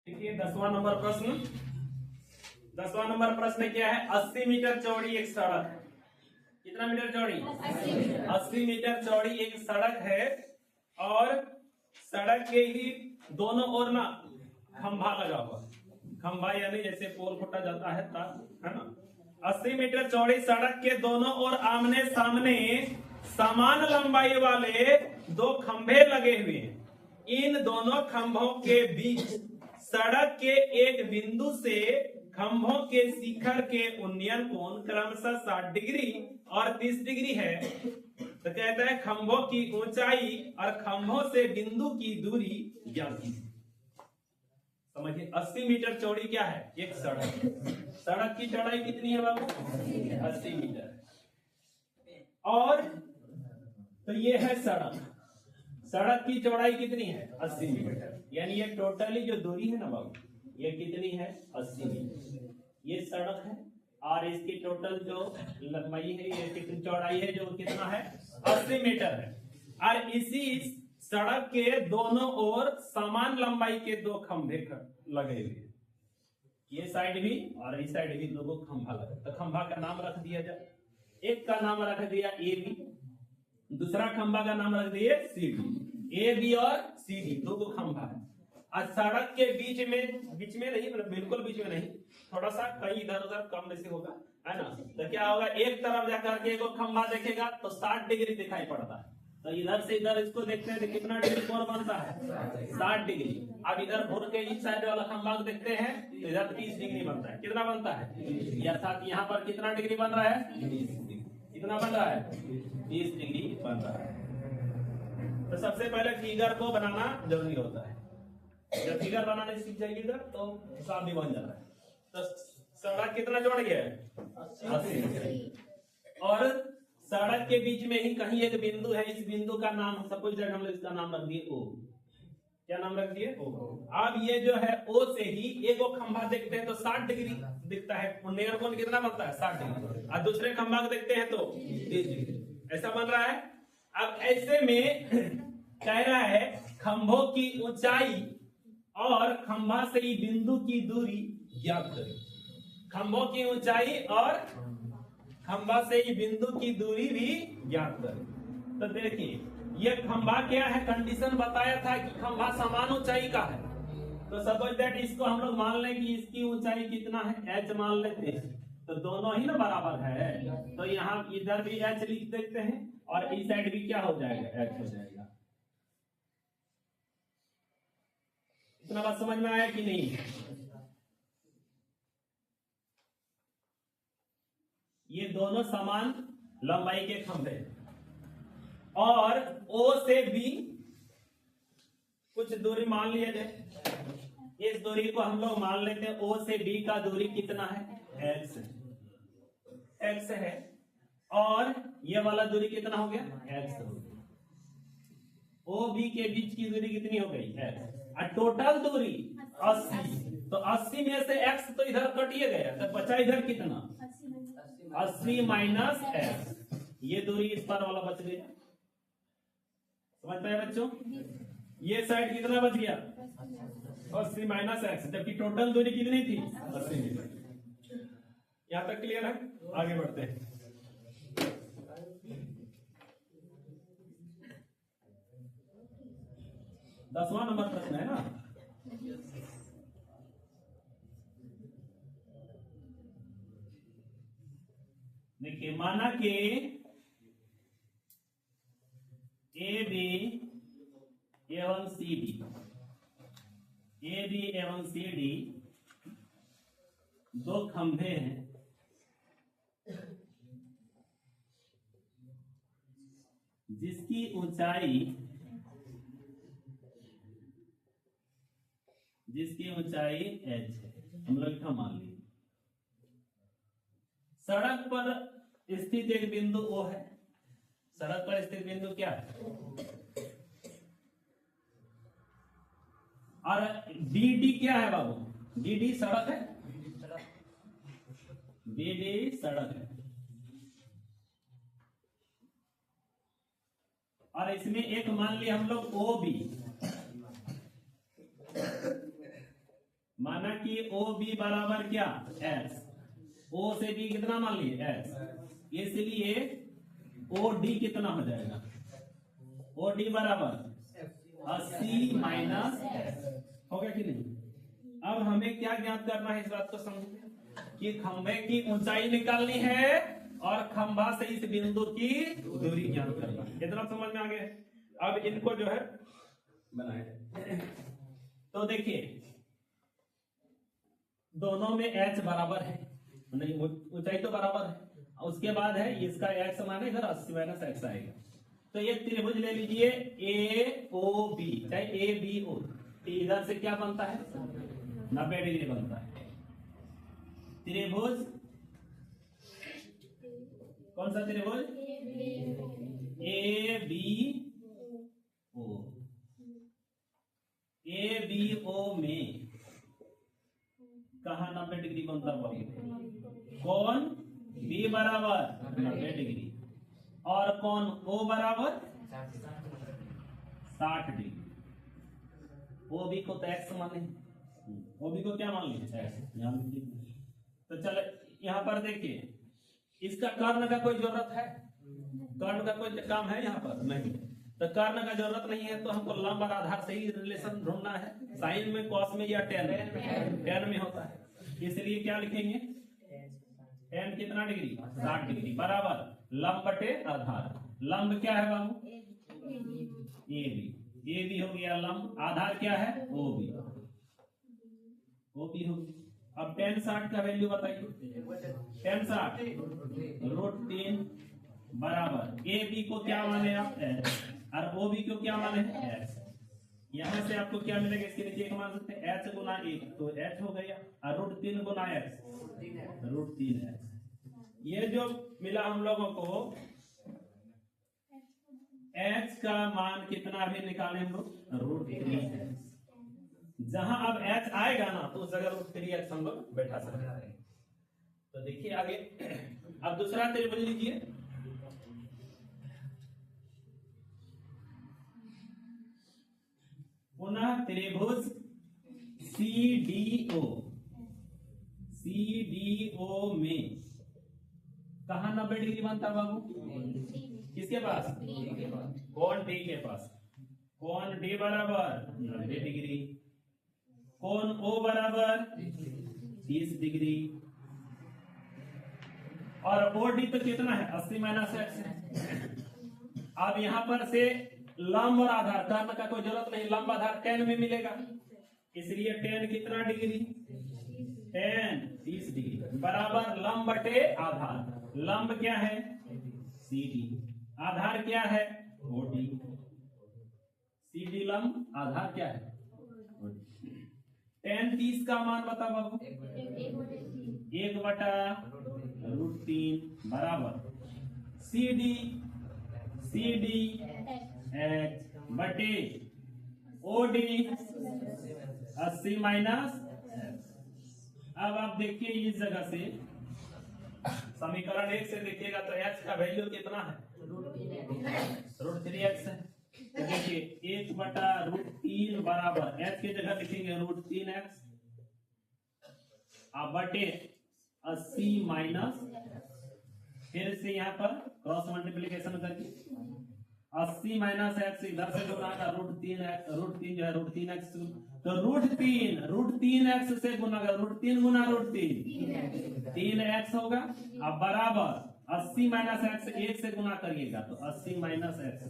देखिए 10वां नंबर प्रश्न। 10वां नंबर प्रश्न क्या है? 80 मीटर चौड़ी एक सड़क है। कितना मीटर चौड़ी? 80 मीटर चौड़ी एक सड़क है और सड़क के ही दोनों ओर ना खंभा लगा हुआ। खंभा यानी जैसे पोल खोटा जाता है है ना। 80 मीटर चौड़ी सड़क के दोनों ओर आमने सामने समान लंबाई वाले दो खंभे लगे हुए हैं। इन दोनों खंभों के बीच सड़क के एक बिंदु से खंभों के शिखर के उन्नयन कोण क्रमशः 60 डिग्री और 30 डिग्री है। तो कहता है खंभों की ऊंचाई और खंभों से बिंदु की दूरी ज्ञात कीजिए। समझिए 80 मीटर चौड़ी क्या है? एक सड़क। सड़क की चौड़ाई कितनी है बाबू? 80 मीटर। और तो ये है सड़क। सड़क की चौड़ाई कितनी है? 80 मीटर। यानी ये टोटली जो दूरी है ना बाबू, ये कितनी है? 80 मीटर। ये सड़क है और इसकी टोटल जो लंबाई है, ये कितनी चौड़ाई है, जो कितना है? 80 मीटर है। और इसी सड़क के दोनों ओर समान लंबाई के दो खंभे लगे हुए हैं। ये साइड भी और इस साइड भी दो खंभा लगा। तो खंभा का नाम रख दिया जाए। एक का नाम रख दिया ए बी, दूसरा खंभा का नाम रख दिए सी डी। ए बी और सी डी दो खंभा है। और सड़क के बीच में नहीं, मतलब बिल्कुल बीच में नहीं, थोड़ा सा कहीं इधर उधर कम जैसे होगा, है ना। तो क्या होगा? एक तरफ जाकर के एक खंभा देखेगा तो 60 डिग्री दिखाई पड़ता है। तो इधर से इधर इसको देखते हैं तो कितना डिग्री कोण बनता है? 60 डिग्री। अब इधर घूर के इस साइड वाला खंभा को देखते हैं तो इधर 30 डिग्री बनता है। कितना बनता है? अर्थात यहाँ पर कितना डिग्री बन रहा है? 30 डिग्री। कितना बन रहा है? 30 डिग्री बन रहा है। तो सबसे पहले फिगर को बनाना जरूरी होता है। जब फिगर बनाने सीख जाइएगा तो हिसाब भी बन जाता है। तो सड़क कितना जोड़ गया है? 80। और सड़क के बीच में ही कहीं एक बिंदु है। इस बिंदु का नाम सपोज दैट हम लोग इसका नाम रख दिए ओ। क्या नाम रख दिए? ओ। अब ये जो है ओ से ही एक खंभा देखते हैं तो 60 डिग्री दिखता है। उन्नयन कोण कितना बनता है? 60 डिग्री। और दूसरे खंभा को देखते हैं तो 30 डिग्री। ऐसा बन रहा है। अब ऐसे में कह रहा है खंभों की ऊंचाई और खंभा से ही बिंदु की दूरी ज्ञात करें। खंभों की ऊंचाई और खंभा से ही बिंदु की दूरी भी ज्ञात करें। तो देखिए ये खंभा क्या है? कंडीशन बताया था कि खंभा समान ऊंचाई का है। तो सपोज दैट इसको हम लोग मान लें कि इसकी ऊंचाई कितना है? h मान लेते हैं। तो दोनों ही ना बराबर है। तो यहाँ इधर भी h लिख देते हैं और इस साइड भी क्या हो जाएगा? h हो जाएगा। इतना बात समझ में आया कि नहीं? ये दोनों समान लंबाई के खंभे और O से B कुछ दूरी मान लिया जाए। इस दूरी को हम लोग मान लेते हैं। O से B का दूरी कितना है? x है। और ये वाला दूरी कितना हो गया? x हो गया। O B के बीच की दूरी कितनी हो गई? x। और टोटल दूरी 80। तो 80 में से x तो इधर कटिए गया तो बचा इधर कितना? 80 माइनस x। ये दूरी इस पर वाला बच गया। समझ पाए बच्चों? ये साइड कितना बच गया? 80 माइनस x। जबकि टोटल दूरी कितनी थी? 80 मीटर। यहां तक क्लियर है? आगे बढ़ते हैं। दसवां नंबर प्रश्न है ना। देखिए माना कि ए बी एवं सी डी, ए बी एवं सी डी दो खंभे हैं जिसकी ऊंचाई h है। हम लोग इसका मान लीजिए। सड़क पर स्थित एक बिंदु O है। सड़क पर स्थित बिंदु क्या है? और डी क्या है बाबू? डी सड़क है। डी सड़क है। और इसमें एक मान लिया हम लोग ओ बी। माना कि ओ बी बराबर क्या एक्स, ओ से बी कितना मान लिए एक्स, इसलिए ओ डी कितना हो जाएगा, ओ डी बराबर 80 माइनस होगा कि नहीं। अब हमें क्या ज्ञात करना है, इस बात को समझो कि खंभे की ऊंचाई निकालनी है और खंभा से इस बिंदु की दूरी ज्ञात करना है। इतना समझ में आ गया। अब इनको जो है बनाए, तो देखिए दोनों में h बराबर है, नहीं ऊंचाई तो बराबर है, उसके बाद है इसका x माने इधर 80 माइनस एक्स आएगा। तो ये त्रिभुज ले लीजिए ए ओ बी, चाहे ए बी ओ, इधर से क्या बनता है 90 डिग्री बनता है। त्रिभुज कौन सा त्रिभुज, A B O, A B O में कहा 90 डिग्री बनता है, कौन बी बराबर 90 डिग्री और कौन ओ बराबर 60 डिग्री। ओ बी को तो एक्स माने, ओ बी को क्या मान लीजिए एक्स। तो चलो यहाँ पर देखिए, इसका कर्ण का कोई जरूरत है, कर्ण का कोई काम है यहाँ पर नहीं, तो कर्ण का जरूरत नहीं है, तो हमको लंब और आधार से ही रिलेशन ढूंढना है। साइन में, कॉस में या टेन में होता है, इसलिए क्या लिखेंगे टेन कितना डिग्री 60 डिग्री बराबर लंब बटे आधार। लंब क्या है बाबू ए बी, ए बी हो गया लंब, आधार क्या है ओ बी, ओ बी हो गया। अब टेन 60 का वैल्यू बताइए, टेन 60 √3 बराबर ए बी को क्या माने आप और ओ बी को क्या माने एक्स। यहां से आपको क्या मिलेगा, इसके नीचे एक मान सकते हैं h गुना 1, तो h हो गया और √3 गुना x √3x। ये जो मिला हम लोगों को h का मान कितना भी निकाले हम लोग √3x, जहां अब h आएगा ना तो उस जगह √3x हम लोग बैठा सकते हैं। तो देखिए आगे, अब दूसरा त्रिभुज लीजिए, पुनः त्रिभुज CDO, CDO में कहा 90 डिग्री बनता बाबू, किसके पास कौन D के पास, कौन D बराबर 90 डिग्री, कौन O बराबर 30 डिग्री और OD तो कितना है 80 माइनस एक्स। अब यहां पर से लंब और आधार, कर्ण का कोई जरूरत नहीं, लंब आधार 10 में मिलेगा, इसलिए 10 कितना डिग्री 10 30 डिग्री बराबर लंब बटे आधार। लंब क्या है CD, आधार क्या है OD, CD लंब, आधार क्या है 10 30 का मान बता बाबू 1 बटा √3 बराबर CD x बटे OD 80 माइनस। अब आप देखिए इस जगह से समीकरण 1 से देखिएगा तो x का वैल्यू कितना है √3x है। तो देखिए 1 बटा √3 बराबर h की जगह लिखेंगे √3x अब बटे 80 माइनस, फिर से यहाँ पर क्रॉस मल्टीप्लीकेशन करके 80 माइनस एक्स इधर से गुना का √3 जो है √3x, तो √3x से गुना का √3 गुना √3 3x होगा। अब बराबर 80 माइनस एक्स 1 से गुना करिएगा तो 80 माइनस एक्स,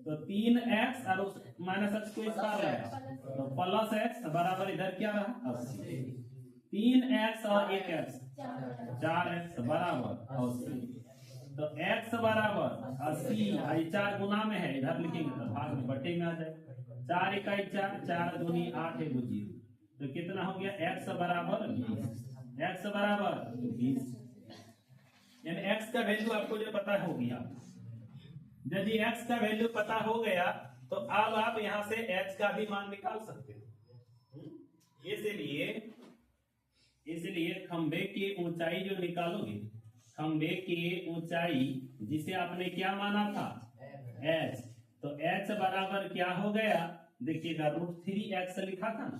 तो 3x और उस माइनस एक्स को इस पार लाएगा तो प्लस x बराबर इधर क्या रहा 80, 3x और 1x 4x बराबर 80, तो x बराबर 80, 4 गुना में है इधर लिखेंगे तो भाग में बटे में आ जाए, 4 इकाई 4, 4 दूनी 8 है 0, तो कितना हो गया x बराबर 20, x बराबर 20, यानी x का वैल्यू आपको जो पता हो गया। यदि x का वैल्यू पता हो गया तो अब आप यहां से h का भी मान निकाल सकते हो। इसलिए खंबे की ऊंचाई जो निकालोगे, खंबे की ऊंचाई जिसे आपने क्या माना था h, तो h बराबर क्या हो गया देखिएगा √3x लिखा था ना,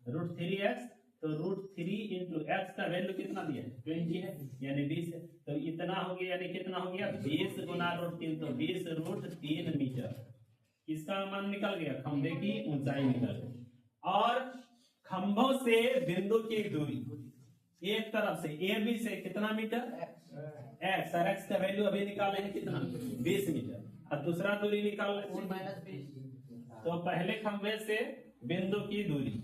√3x, तो √3 इंटू एक्स का वैल्यू कितना दिया है 20 है यानी 20 है, तो इतना हो गया यानी कितना हो गया 20 गुना √3, तो 20√3 मीटर। इसका मान निकल गया, खंभे की ऊंचाई निकल गई। और खंभों से बिंदु की दूरी एक तरफ से ए बी से कितना मीटर एक्स, और एक्स का वैल्यू अभी निकाले हैं कितना 20 मीटर, और दूसरा दूरी निकाल, तो पहले खंभे से बिंदु की दूरी,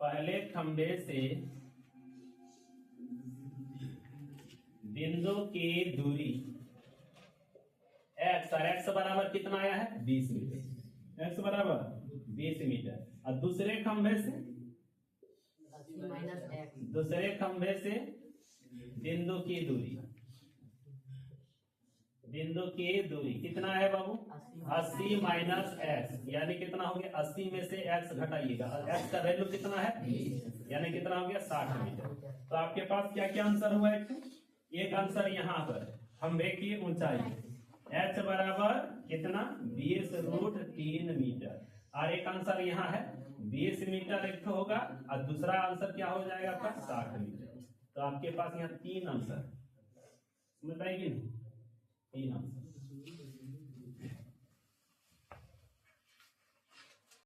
पहले खंभे से बिंदु की दूरी एक्स, और एक्स बराबर कितना आया है 20 मीटर, एक्स बराबर 20 मीटर। और दूसरे खंभे से बिंदु की दूरी, बिंदु की दूरी कितना है बाबू 80 माइनस एक्स, यानी कितना हो गया 80 में से एक्स घटाइएगा, और एक्स का वैल्यू कितना है यानी कितना हो गया 60 मीटर। तो आपके पास क्या क्या आंसर हुआ, एक आंसर यहाँ पर खंभे की ऊंचाई h बराबर कितना 20√3 मीटर, और एक आंसर यहाँ है 20 मीटर एक तो होगा, और दूसरा आंसर क्या हो जाएगा आपका 60 मीटर। तो आपके पास यहाँ 3 आंसर, समझ पाएगी नहीं, 3 आंसर।